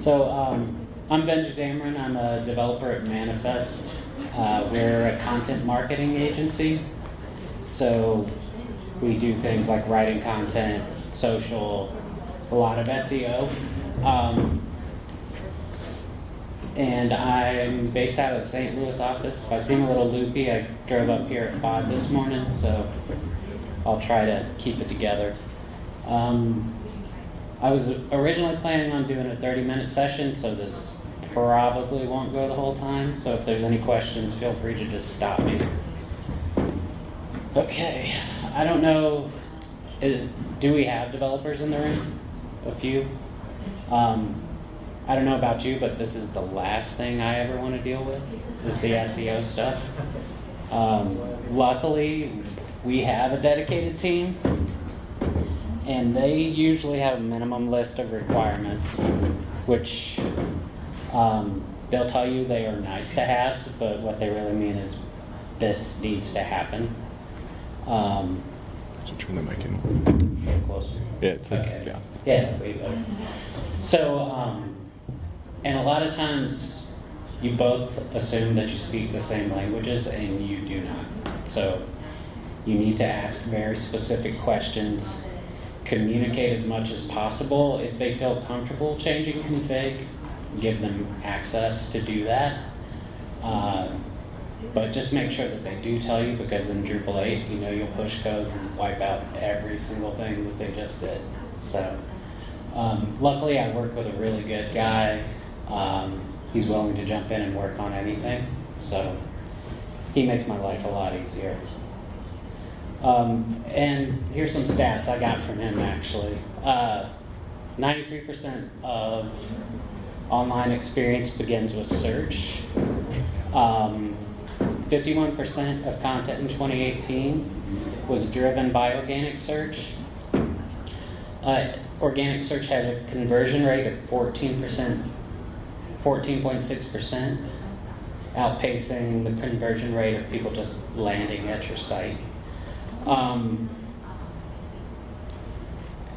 I'm Benji Damron. I'm a developer at Manifest. We're a content marketing agency. So we do things like writing content, social, a lot of SEO. And I'm based out of the St. Louis office. If I seem a little loopy, I drove up here at 5 this morning, so I'll try to keep it together. I was originally planning on doing a 30-minute session, so this probably won't go the whole time. So if there's any questions, feel free to just stop me. Okay, I don't know, do we have developers in the room? A few? I don't know about you, but this is the last thing I ever want to deal with, is the SEO stuff. Luckily, we have a dedicated team, and they usually have a minimum list of requirements, which they'll tell you they are nice to haves, but what they really mean is this needs to happen. So turn the mic in. Closer. Yeah, it's like, Okay. yeah. Yeah, way better. So, and a lot of times you both assume that you speak the same languages, and you do not. So you need to ask very specific questions, communicate as much as possible. If they feel comfortable changing config, give them access to do that. But just make sure that they do tell you, because in Drupal 8, you know, you'll push code and wipe out every single thing that they just did. So luckily I work with a really good guy. He's willing to jump in and work on anything. So he makes my life a lot easier. And here's some stats I got from him, actually. 93% of online experience begins with search. 51% of content in 2018 was driven by organic search. Organic search had a conversion rate of 14.6%, outpacing the conversion rate of people just landing at your site.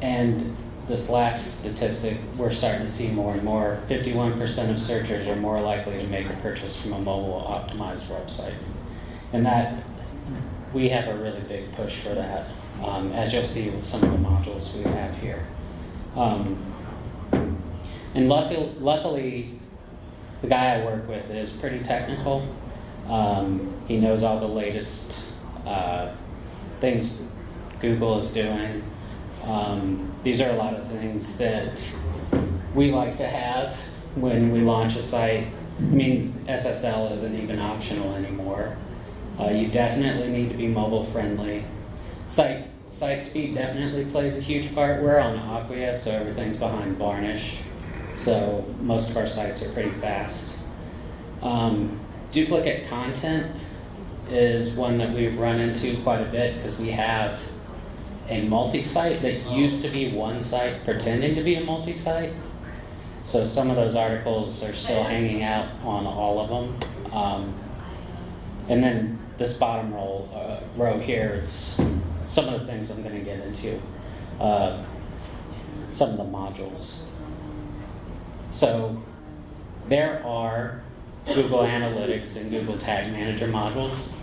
And this last statistic, we're starting to see more and more. 51% of searchers are more likely to make a purchase from a mobile optimized website. And that, we have a really big push for that, as you'll see with some of the modules we have here. And luckily, the guy I work with is pretty technical. He knows all the latest things Google is doing. These are a lot of things that we like to have when we launch a site. I mean, SSL isn't even optional anymore. You definitely need to be mobile friendly. Site speed definitely plays a huge part. We're on Acquia, so everything's behind Varnish. So most of our sites are pretty fast. Duplicate content is one that we've run into quite a bit, because we have a multi-site that used to be one site pretending to be a multi-site. So some of those articles are still hanging out on all of them. And then this bottom row here is some of the things I'm going to get into. Some of the modules. So there are Google Analytics and Google Tag Manager modules.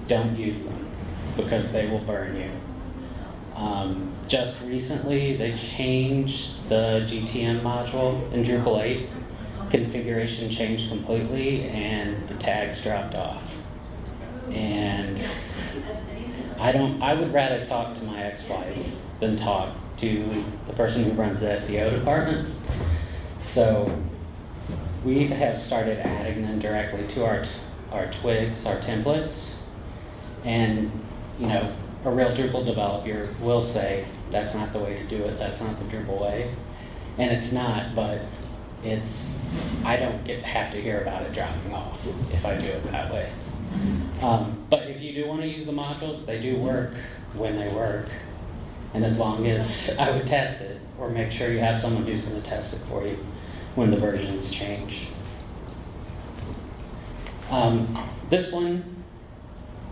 Don't use them, because they will burn you. Just recently, they changed the GTM module in Drupal 8. Configuration changed completely, and the tags dropped off. And I would rather talk to my ex-wife than talk to the person who runs the SEO department. So we have started adding them directly to our twigs, our templates. And, you know, a real Drupal developer will say, that's not the way to do it, that's not the Drupal way. And it's not, but I don't have to hear about it dropping off if I do it that way. But if you do want to use the modules, they do work when they work. And as long as I would test it, or make sure you have someone who's going to test it for you when the versions change. This one,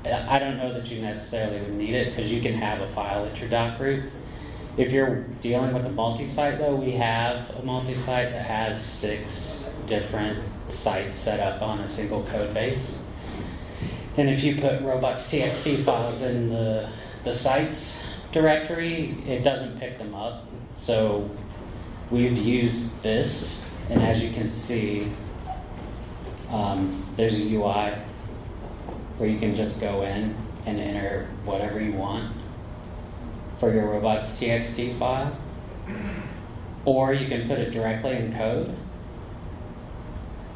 I don't know that you necessarily would need it, because you can have a file at your doc group, If you're dealing with a multi-site though, we have a multi-site that has 6 different sites set up on a single code base. And if you put robots.txt files in the sites directory, it doesn't pick them up. So we've used this, and as you can see, there's a UI where you can just go in and enter whatever you want for your robots.txt file. Or you can put it directly in code,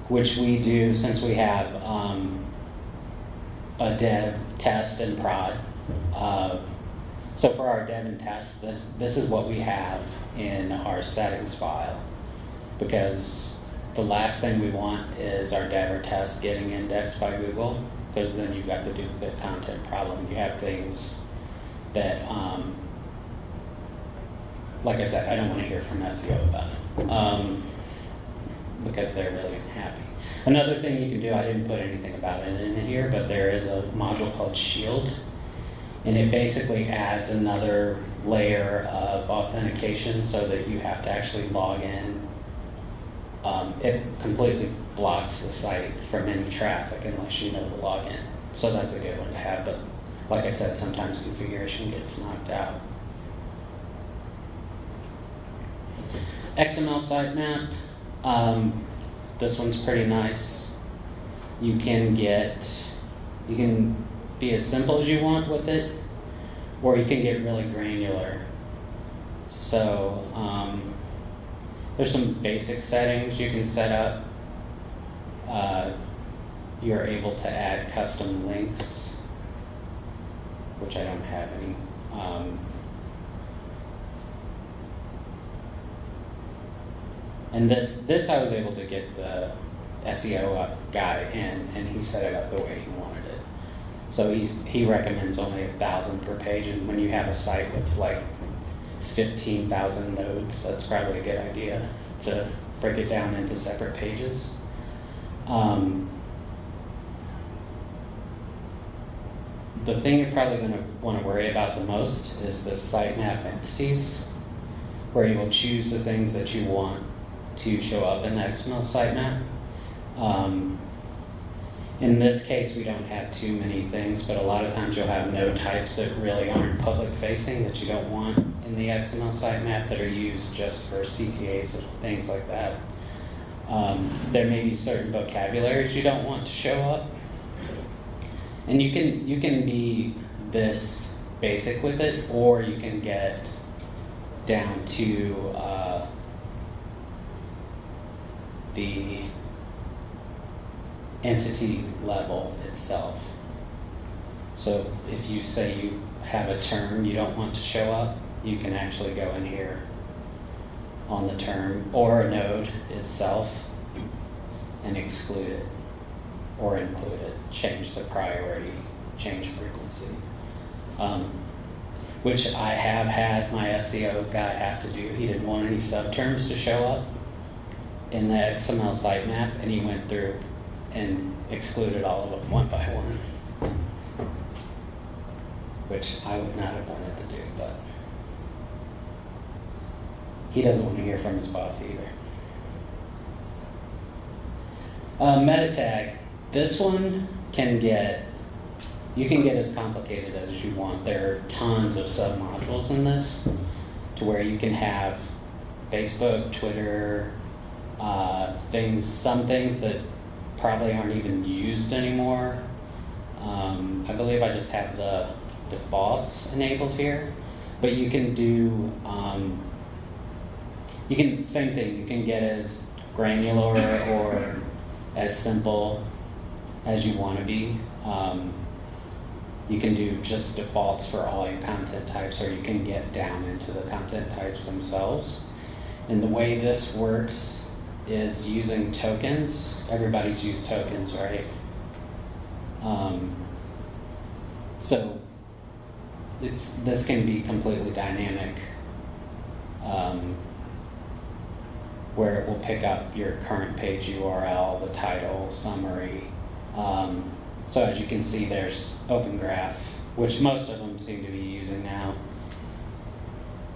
which we do since we have a dev, test, and prod. So for our dev and test, this is what we have in our settings file, because the last thing we want is our dev or test getting indexed by Google, because then you've got the duplicate content problem. You have things that, like I said, I don't want to hear from SEO about it, because they're really unhappy. Another thing you can do, I didn't put anything about it in here, but there is a module called Shield, and it basically adds another layer of authentication so that you have to actually log in. It completely blocks the site from any traffic unless you know to log in. So that's a good one to have, but like I said, sometimes configuration gets knocked out. XML Sitemap. This one's pretty nice. You can be as simple as you want with it, or you can get really granular. So there's some basic settings you can set up. You're able to add custom links, which I don't have any. And this I was able to get the SEO guy in, and he set it up the way he wanted it. So he recommends only 1,000 per page, and when you have a site with like 15,000 nodes, that's probably a good idea to break it down into separate pages. The thing you're probably going to want to worry about the most is the sitemap entities, where you will choose the things that you want to show up in the XML sitemap. In this case, we don't have too many things, but a lot of times you'll have node types that really aren't public facing that you don't want in the XML sitemap that are used just for CTAs and things like that. There may be certain vocabularies you don't want to show up. And you can be this basic with it, or you can get down to the entity level itself. So if you say you have a term you don't want to show up, you can actually go in here on the term or a node itself and exclude it or include it, change the priority, change frequency, which I have had my SEO guy have to do. He didn't want any subterms to show up in the XML sitemap, and he went through and excluded all of them one by one, which I would not have wanted to do, but he doesn't want to hear from his boss either. Metatag. This one you can get as complicated as you want. There are tons of submodules in this, to where you can have Facebook, Twitter, some things that probably aren't even used anymore. I believe I just have the defaults enabled here, but you can do, same thing, you can get as granular or as simple as you want to be. You can do just defaults for all your content types, or you can get down into the content types themselves. And the way this works is using tokens. Everybody's used tokens, right? So this can be completely dynamic, where it will pick up your current page URL, the title, summary. So as you can see, there's Open Graph, which most of them seem to be using now.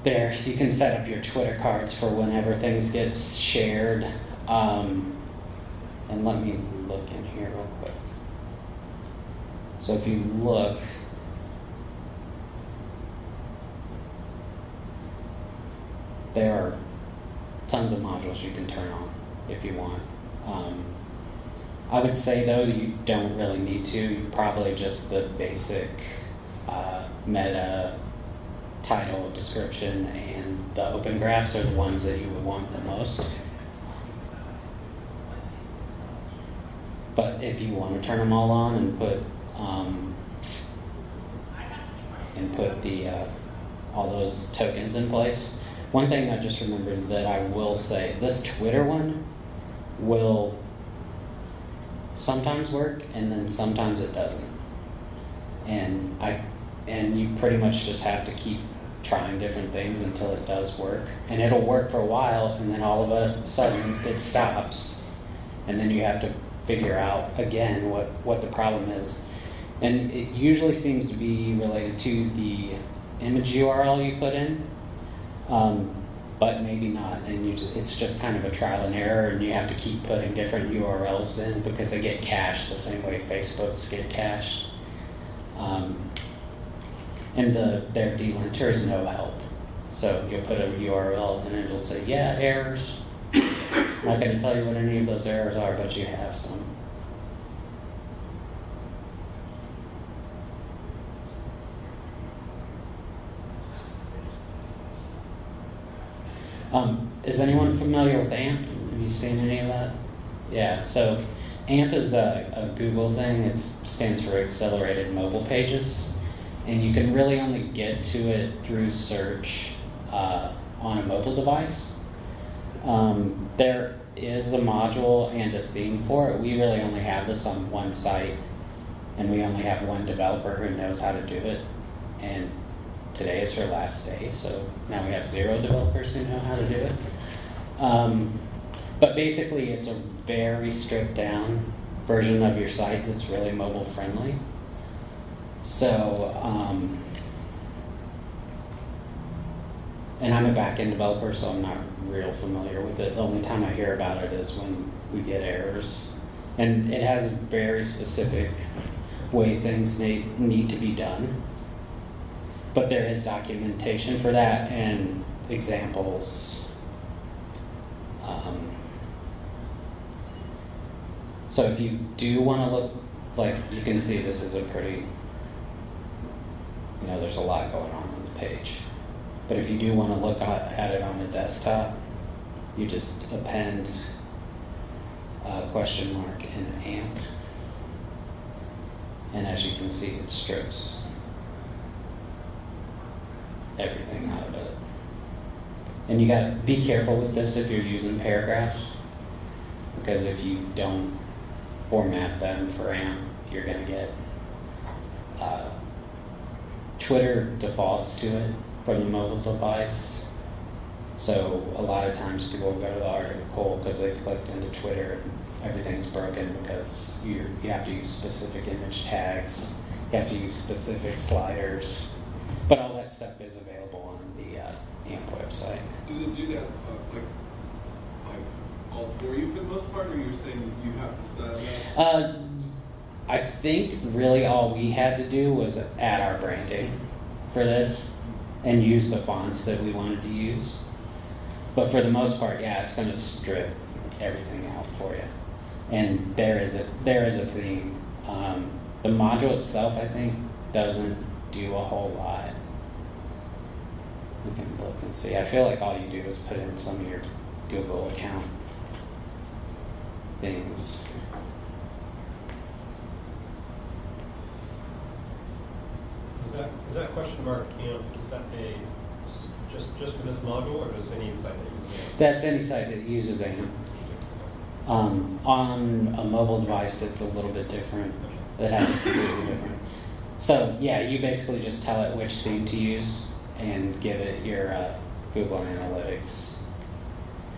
there you can set up your Twitter cards for whenever things get shared. And let me look in here real quick. So if you look, there are tons of modules you can turn on if you want. I would say though you don't really need to. You probably just the basic meta, title, description, and the open graphs are the ones that you would want the most. But if you want to turn them all on and put the all those tokens in place, one thing I just remembered that I will say, this Twitter one will sometimes work and then sometimes it doesn't. And you pretty much just have to keep trying different things until it does work. And it'll work for a while and then all of a sudden it stops. And then you have to figure out again what the problem is. And it usually seems to be related to the image URL you put in, but maybe not. And it's just kind of a trial and error, and you have to keep putting different URLs in because they get cached the same way Facebook's get cached. And their delinter is no help. So you'll put a URL and it'll say, yeah, errors. I'm not going to tell you what any of those errors are, but you have some. Is anyone familiar with AMP? Have you seen any of that? Yeah, so AMP is a Google thing. It stands for Accelerated Mobile Pages. And you can really only get to it through search on a mobile device. There is a module and a theme for it. We really only have this on one site, and we only have one developer who knows how to do it. And today is her last day, so now we have 0 developers who know how to do it. But basically, it's a very stripped down version of your site that's really mobile friendly. So, and I'm a back-end developer, so I'm not real familiar with it. The only time I hear about it is when we get errors. And it has a very specific way things need to be done. But there is documentation for that and examples. So if you do want to look, like you can see this is a pretty, there's a lot going on the page. But if you do want to look at it on the desktop, you just append a question mark and AMP. And as you can see, it strips everything out of it. And you gotta be careful with this if you're using paragraphs, because if you don't format them for AMP, you're gonna get Twitter defaults to it from the mobile device. So a lot of times people will go to the article because they've clicked into Twitter and everything's broken because you have to use specific image tags, you have to use specific sliders, but all that stuff is available on the AMP website. Do they do that like all for you for the most part, or you're saying you have to style that? I think really all we had to do was add our branding for this and use the fonts that we wanted to use. But for the most part, yeah, it's going to strip everything out for you. And there is a theme. The module itself, I think, doesn't do a whole lot. We can look and see. I feel like all you do is put in some of your Google account things. Is that question mark AMP, is that just for this module, or is any site that uses AMP? That's any site that uses AMP. On a mobile device, it's a little bit different. It has to be completely different. So yeah, you basically just tell it which theme to use and give it your Google Analytics.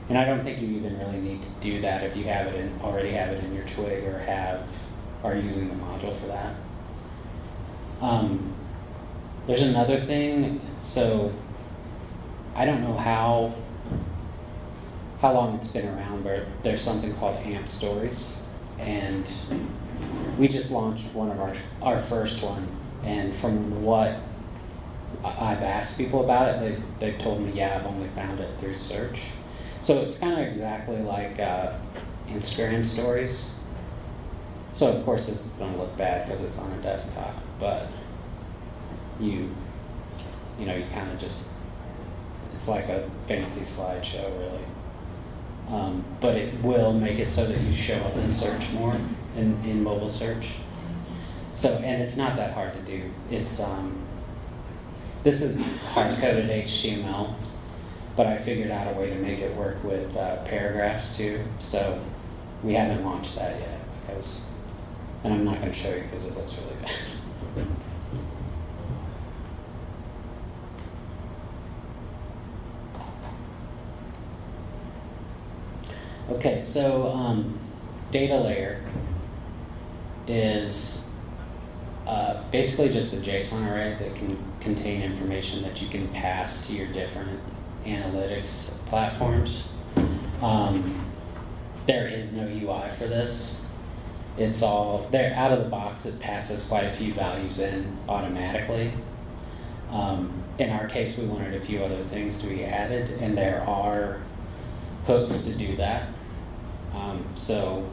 And I don't think you even really need to do that if you have it already have it in your twig or are using the module for that. There's another thing. So I don't know how long it's been around, but there's something called AMP Stories, and we just launched one of our first one, and from what I've asked people about it, they've told me, yeah, I've only found it through search. So it's kind of exactly like Instagram stories. So of course this is going to look bad because it's on a desktop, but you kind of just, it's like a fancy slideshow really. But it will make it so that you show up in search more in mobile search. So, and it's not that hard to do. It's this is hard-coded HTML, but I figured out a way to make it work with paragraphs too. So we haven't launched that yet because, and I'm not going to show you because it looks really bad. Okay, so Datalayer is basically just a JSON array that can contain information that you can pass to your different analytics platforms. There is no UI for this. It's all there out of the box. It passes quite a few values in automatically. In our case, we wanted a few other things to be added, and there are hooks to do that. So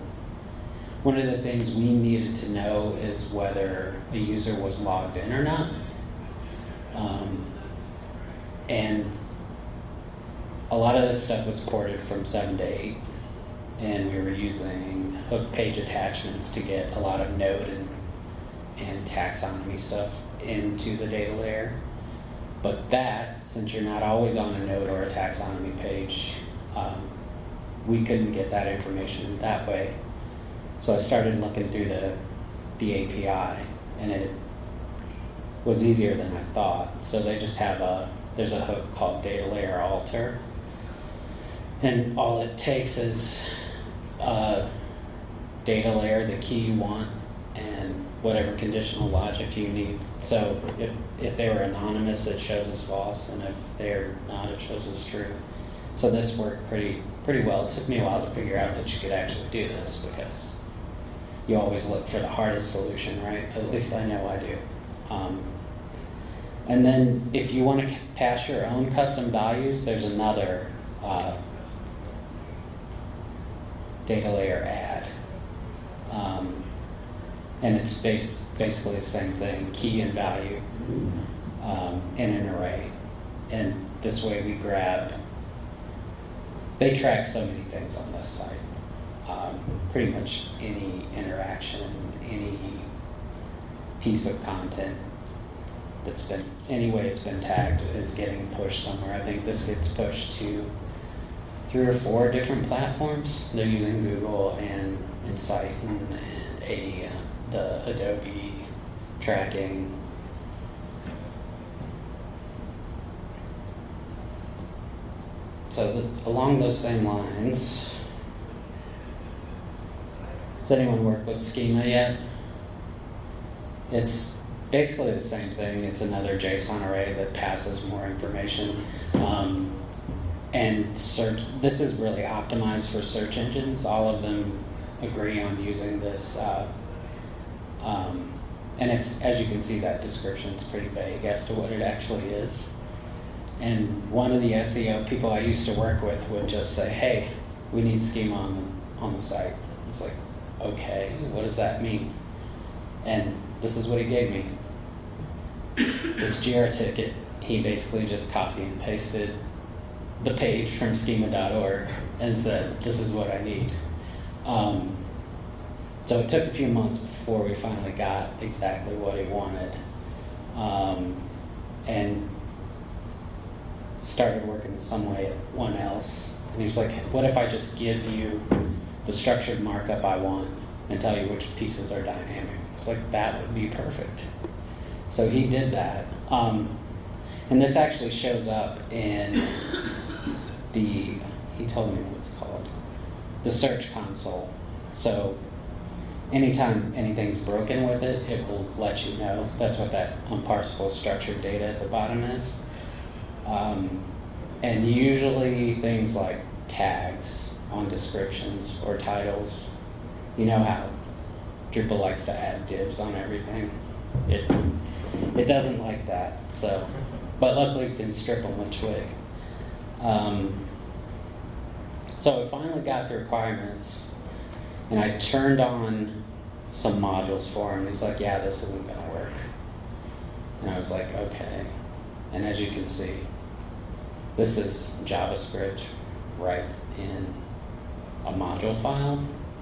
one of the things we needed to know is whether a user was logged in or not. And a lot of this stuff was ported from 7 to 8, and we were using hook page attachments to get a lot of node and taxonomy stuff into the data layer. But that, since you're not always on a node or a taxonomy page, we couldn't get that information that way. So I started looking through the API, and it was easier than I thought. So they just have there's a hook called Datalayer Alter, and all it takes is data layer, the key you want, and whatever conditional logic you need. So if they were anonymous, it shows as false, and if they're not, it shows as true. So this worked pretty well. It took me a while to figure out that you could actually do this, because you always look for the hardest solution, right? At least I know I do. And then if you want to pass your own custom values, there's another data layer add. And it's basically the same thing, key and value in an array. And this way we grab, they track so many things on this site. Pretty much any interaction, any piece of content that's been, any way it's been tagged is getting pushed somewhere. I think this gets pushed to 3 or 4 different platforms. They're using Google and Insight and the Adobe tracking. So along those same lines, has anyone worked with Schema yet? It's basically the same thing. It's another JSON array that passes more information. And search. This is really optimized for search engines. All of them agree on using this. And it's, as you can see, that description is pretty vague as to what it actually is. And one of the SEO people I used to work with would just say, hey, we need Schema on the site. It's like, okay, what does that mean? And this is what he gave me. This Jira ticket, he basically just copied and pasted the page from schema.org and said, this is what I need. So it took a few months before we finally got exactly what he wanted. And started working some way at one else. And he was like, what if I just give you the structured markup I want and tell you which pieces are dynamic? It's like, that would be perfect. So he did that. And this actually shows up in he told me what it's called, the Search Console. So anytime anything's broken with it, it will let you know. That's what that unparsable structured data at the bottom is. And usually things like tags on descriptions or titles, you know how Drupal likes to add divs on everything. It doesn't like that. So, but luckily you can strip them with twig. So I finally got the requirements, and I turned on some modules for him. He's like, "Yeah, this isn't gonna work." And I was like, "Okay." And as you can see, this is JavaScript right in a module file,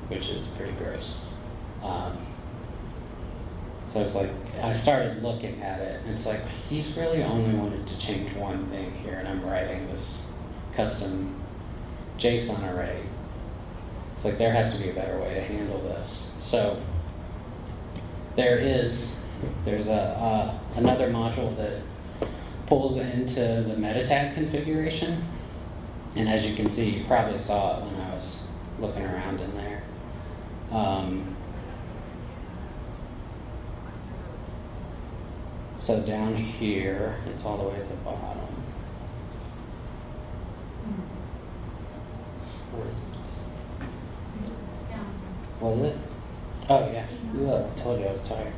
which is pretty gross. So it's like, I started looking at it, and it's like, he's really only wanted to change one thing here, and I'm writing this custom JSON array. It's like, there has to be a better way to handle this. So there's another module that pulls into the Metatag configuration, and as you can see, you probably saw it when I was looking around in there. So down here, it's all the way at the bottom. Where is it? Was it? Oh yeah. I told you I was tired.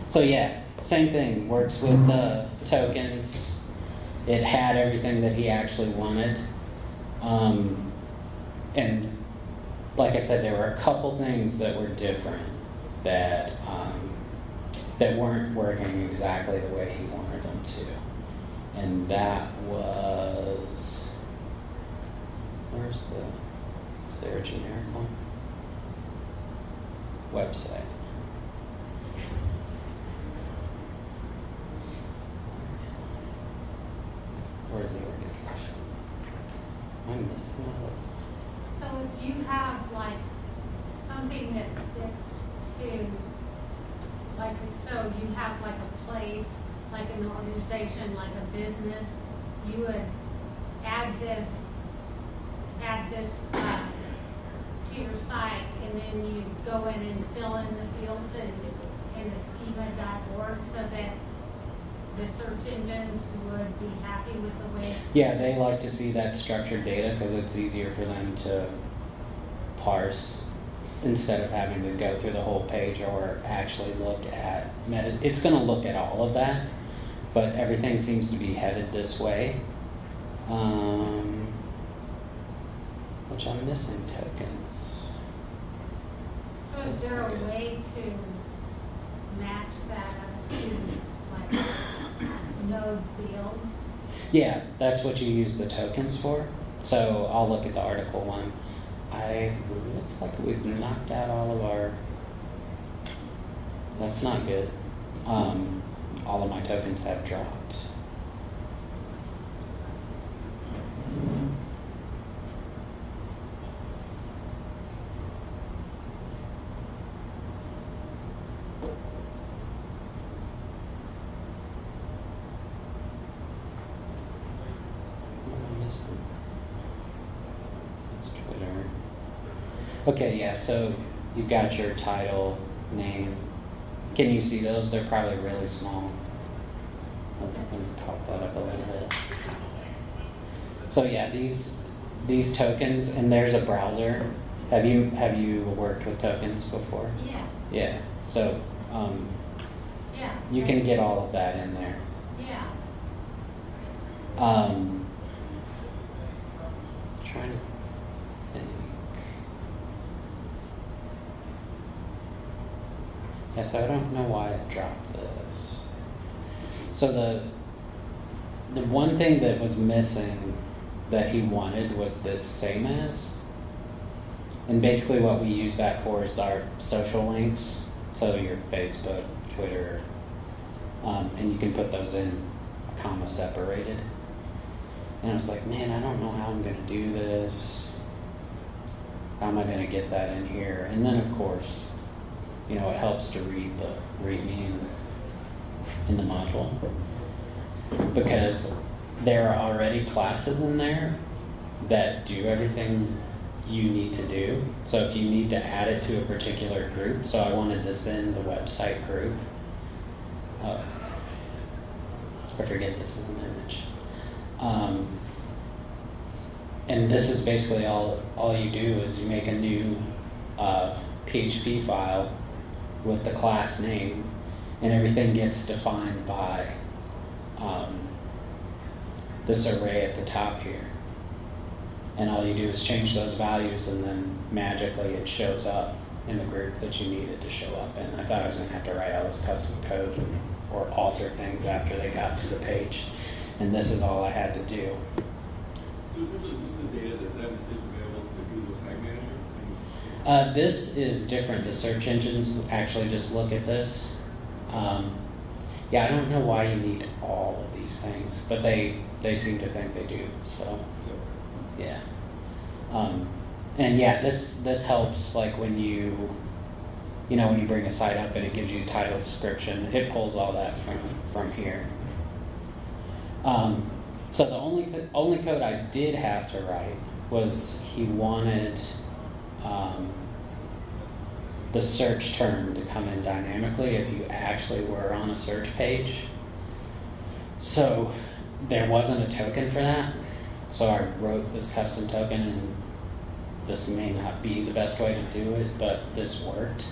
So yeah, same thing. Works with the tokens. It had everything that he actually wanted. And like I said, there were a couple things that were different that weren't working exactly the way he wanted them to. And that was, is there a generic one? Website. Where's the organization? I missed that. So if you have like something that fits to, like, so you have like a place, like an organization, like a business, you would add this to your site, and then you go in and fill in the fields in the schema.org so that the search engines would be happy with the way it's. Yeah, they like to see that structured data because it's easier for them to parse instead of having to go through the whole page or actually look at meta. It's going to look at all of that, but everything seems to be headed this way. Which I'm missing tokens. So is there a way to match that up to like node fields? Yeah, that's what you use the tokens for. So I'll look at the article one. Looks like we've knocked out all of our. That's not good. All of my tokens have dropped. That's Twitter. Okay, yeah, so you've got your title, name. Can you see those? They're probably really small. Let me pop that up a little bit. So yeah, these tokens, and there's a browser. Have you worked with tokens before? Yeah. Yeah. So Yeah. you can get all of that in there. Yeah. Trying to think. Yeah, so I don't know why it dropped this. So the one thing that was missing that he wanted was this same as. And basically what we use that for is our social links. So your Facebook, Twitter, and you can put those in comma separated. And I was like, man, I don't know how I'm going to do this. How am I going to get that in here? And then, of course, it helps to read the README in the module. Because there are already classes in there that do everything you need to do. So if you need to add it to a particular group, so I wanted this in the website group. I forget this is an image. And this is basically all you do is you make a new PHP file with the class name, and everything gets defined by this array at the top here. And all you do is change those values, and then magically it shows up in the group that you need it to show up in. I thought I was going to have to write all this custom code or alter things after they got to the page, and this is all I had to do. So essentially, is this the data that then is available to Google Tag Manager? This is different. The search engines actually just look at this. Yeah, I don't know why you need all of these things, but they seem to think they do. So yeah, and yeah, this helps like when you bring a site up and it gives you title, description. It pulls all that from here. So the only code I did have to write was he wanted the search term to come in dynamically if you actually were on a search page. So there wasn't a token for that. So I wrote this custom token, and this may not be the best way to do it, but this worked.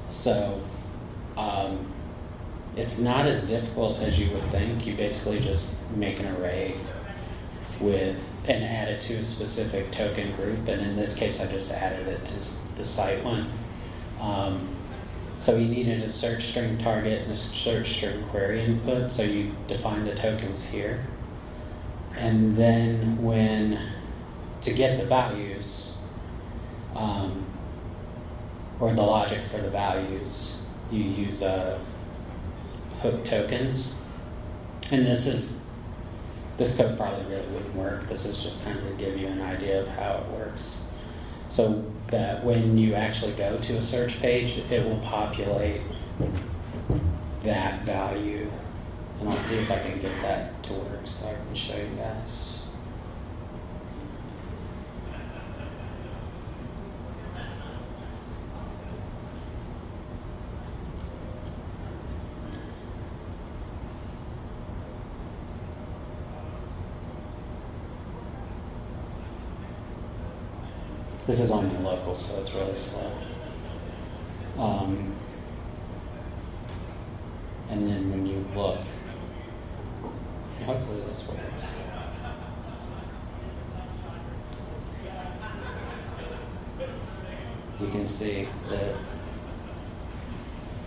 So it's not as difficult as you would think. You basically just make an array and add it to a specific token group, and in this case I just added it to the site one. So you needed a search string target and a search string query input, so you define the tokens here. And then to get the values, or the logic for the values, you use hook tokens. And this code probably really wouldn't work. This is just kind of to give you an idea of how it works. So that when you actually go to a search page, it will populate that value. And I'll see if I can get that to work so I can show you guys. This is on the local, so it's really slow. And then when you look, hopefully this works. You can see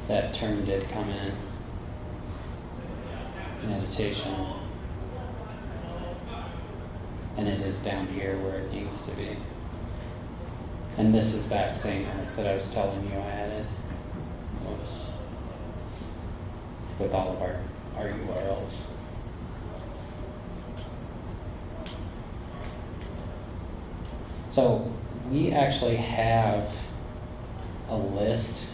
that term did come in. Meditation. And it is down here where it needs to be. And this is that same as that I was telling you I added. Whoops. With all of our URLs. So we actually have a list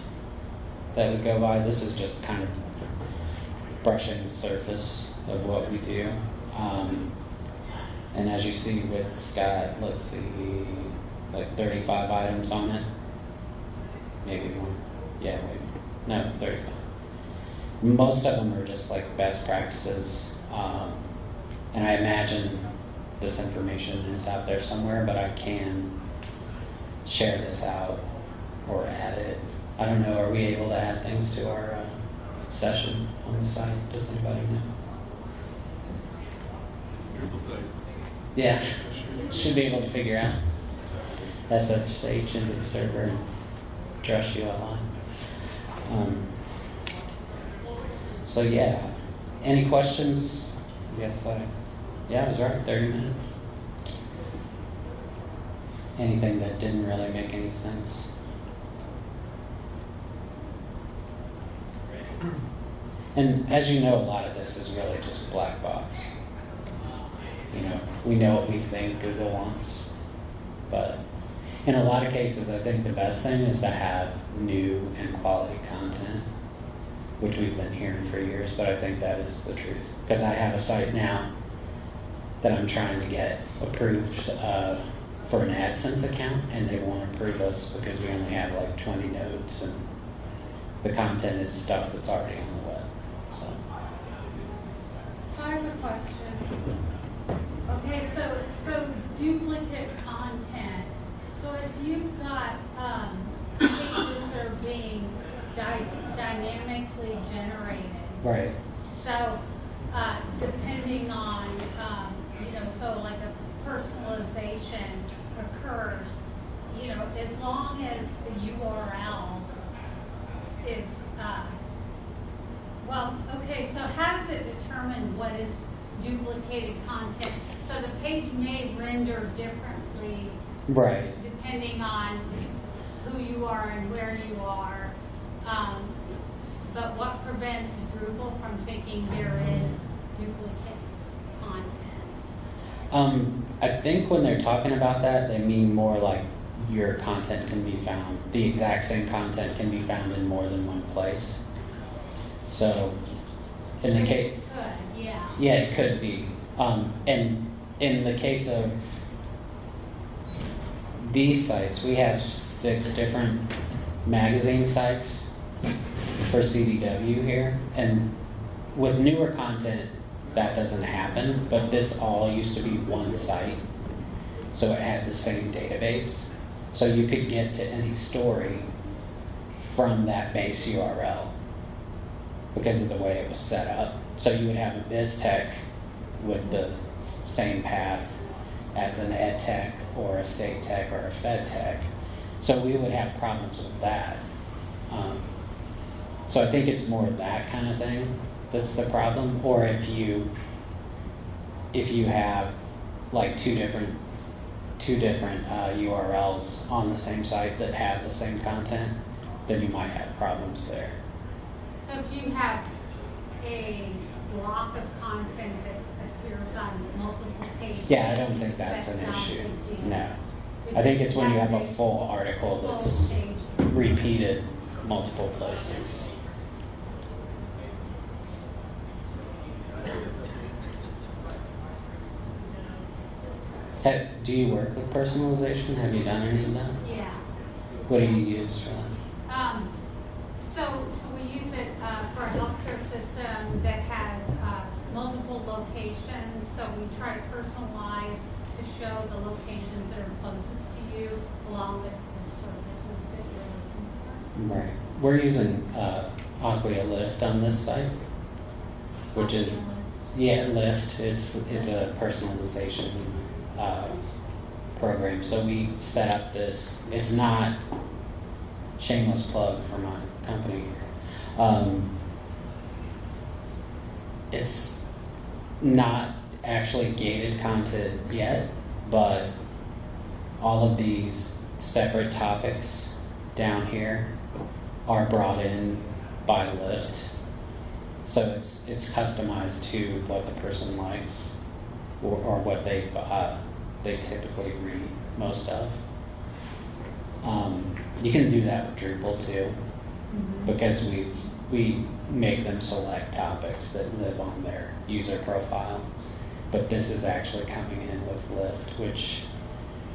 that we go by. This is just kind of brushing the surface of what we do. And as you see, it's got, let's see, like 35 items on it. Maybe more. Yeah, maybe. No, 35. Most of them are just like best practices. And I imagine this information is out there somewhere, but I can share this out or add it. I don't know, are we able to add things to our session on the site? Does anybody know? Drupal site. Yeah, should be able to figure out. SSH into the server and trust you online. So yeah, any questions? Yes, yeah, I was right, 30 minutes. Anything that didn't really make any sense? And as you know, a lot of this is really just black box. We know what we think Google wants, but in a lot of cases, I think the best thing is to have new and quality content, which we've been hearing for years, but I think that is the truth. Because I have a site now that I'm trying to get approved for an AdSense account, and they won't approve us because we only have like 20 nodes, and the content is stuff that's already on the web. So I have a question. Okay, so duplicate content. So if you've got pages that are being dynamically generated, Right. so depending on, so like a personalization occurs, as long as the URL is, okay, so how does it determine what is duplicated content? So the page may render differently Right. depending on who you are and where you are. But what prevents Drupal from thinking there is duplicate content? I think when they're talking about that, they mean more like your content can be found, the exact same content can be found in more than one place. So, in the case, Good, yeah. yeah, it could be. And in the case of these sites, we have 6 different magazine sites for CDW here, and with newer content, that doesn't happen, but this all used to be one site, so it had the same database. So you could get to any story from that base URL because of the way it was set up. So you would have a biz tech with the same path as an ed tech or a state tech or a fed tech. So we would have problems with that. So I think it's more that kind of thing that's the problem. Or if you have like two different URLs on the same site that have the same content, then you might have problems there. So if you have a block of content that appears on multiple pages. Yeah, I don't think that's an not a issue. big deal. No. I think it's when you have a exactly full article full that's page. repeated multiple places. Do you work with personalization? Have you done any of that? Yeah. What do you use for that? So we use it for a healthcare system that has multiple locations. So we try to personalize to show the locations that are closest to you along with the services that you're looking for. Right. We're using Aquia Lift on this site, which is Lift. It's a personalization program. So we set up this. It's not shameless plug for my company. It's not actually gated content yet, but all of these separate topics down here are brought in by Lyft. So it's customized to what the person likes or what they typically read most of. You can do that with Drupal too, because we make them select topics that live on their user profile. But this is actually coming in with Lyft, which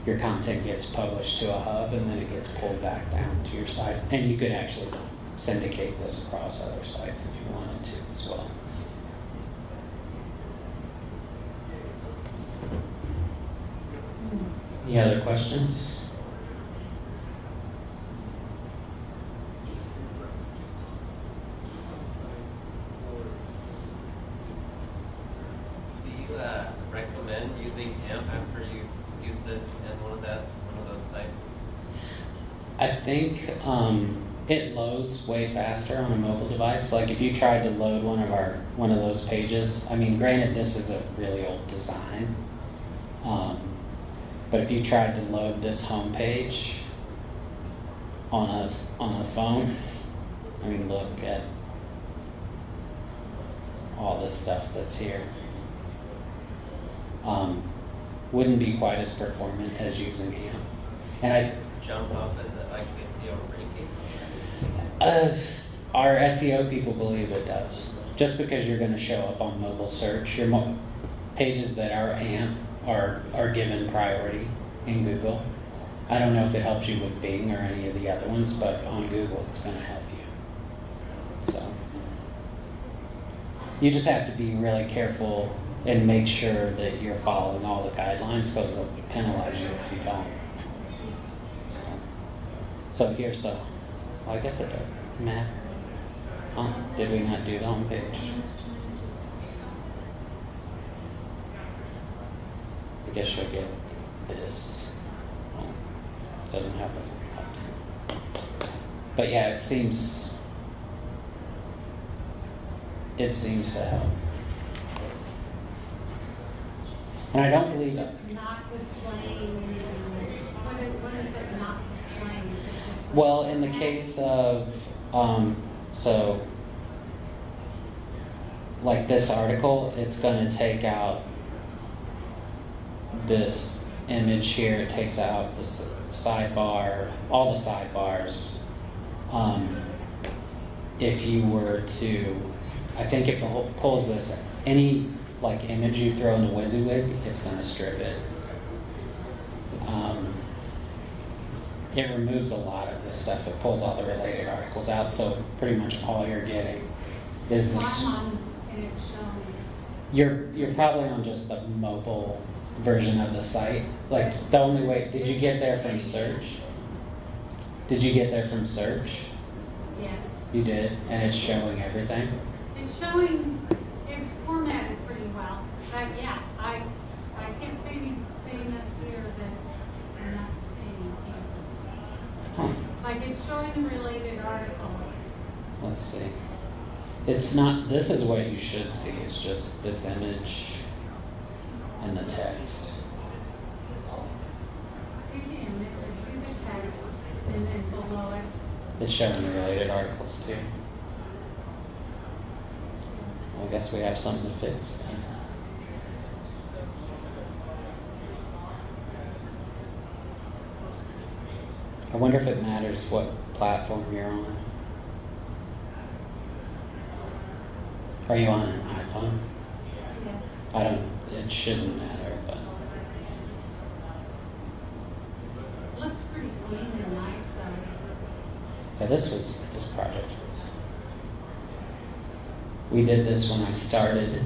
your content gets published to a hub and then it gets pulled back down to your site. And you could actually syndicate this across other sites if you wanted to as well. Any other questions? Do you recommend using AMP after you've used it in one of those sites? I think it loads way faster on a mobile device. Like if you tried to load one of those pages, I mean, granted this is a really old design, but if you tried to load this home page on a phone, I mean, look at all this stuff that's here. Wouldn't be quite as performant as using AMP. And Jump up in the SEO rankings? our SEO people believe it does. Just because you're going to show up on mobile search, your pages that are AMP are given priority in Google. I don't know if it helps you with Bing or any of the other ones, but on Google it's going to help you. So you just have to be really careful and make sure that you're following all the guidelines, because they'll penalize you if you don't. So here's the, well, I guess it does math. Huh? Did we not do the home page? I guess you'll get this. Well, doesn't have a, but yeah, it seems to help. And I don't believe that. It's not displaying, what is it not displaying? Is it just like- Well, in the case of, so, like this article, it's going to take out this image here. It takes out the sidebar, all the sidebars. If you were to, I think it pulls this, any like image you throw in the WYSIWYG, it's going to strip it. It removes a lot of this stuff. It pulls all the related articles out, so pretty much all you're getting is So this. I'm on, and it's showing. You're probably on just the mobile version of the site. Like the only way, did you get there from search? Did you get there from search? Yes. You did, and it's showing everything. It's showing, it's formatted pretty well, but yeah, I can't see anything up here that I'm not seeing here. Huh. Like it's showing the related articles. Let's see. It's not, this is what you should see. It's just this image and the text. See the image, see the text, and then below it. It's showing the related articles too. Well, I guess we have something to fix then. I wonder if it matters what platform you're on. Are you on an iPhone? Yes. I don't, it shouldn't matter, but. It looks pretty clean and nice, Yeah, this project was. We did this when I started.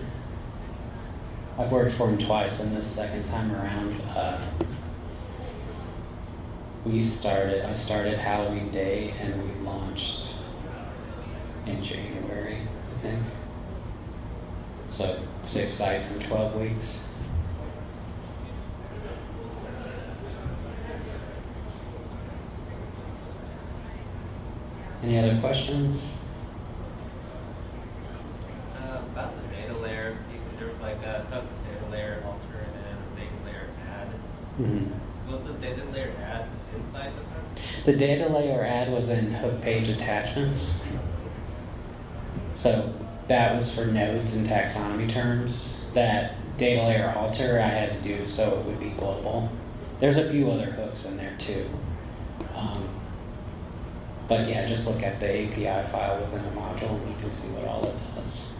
I've worked for him twice, and this second time around, I started Halloween Day, and we launched in January, I think. So 6 sites in 12 weeks. Any other questions? About the data layer, there was like a data layer alter and a data layer add. Mm-hmm. Was the data layer ads inside the page? The data layer add was in hook page attachments. So that was for nodes and taxonomy terms. That data layer alter I had to do so it would be global. There's a few other hooks in there too. But yeah, just look at the API file within the module and you can see what all it does.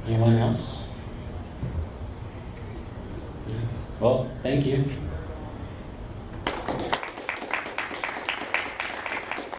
Anyone else? Well, thank you.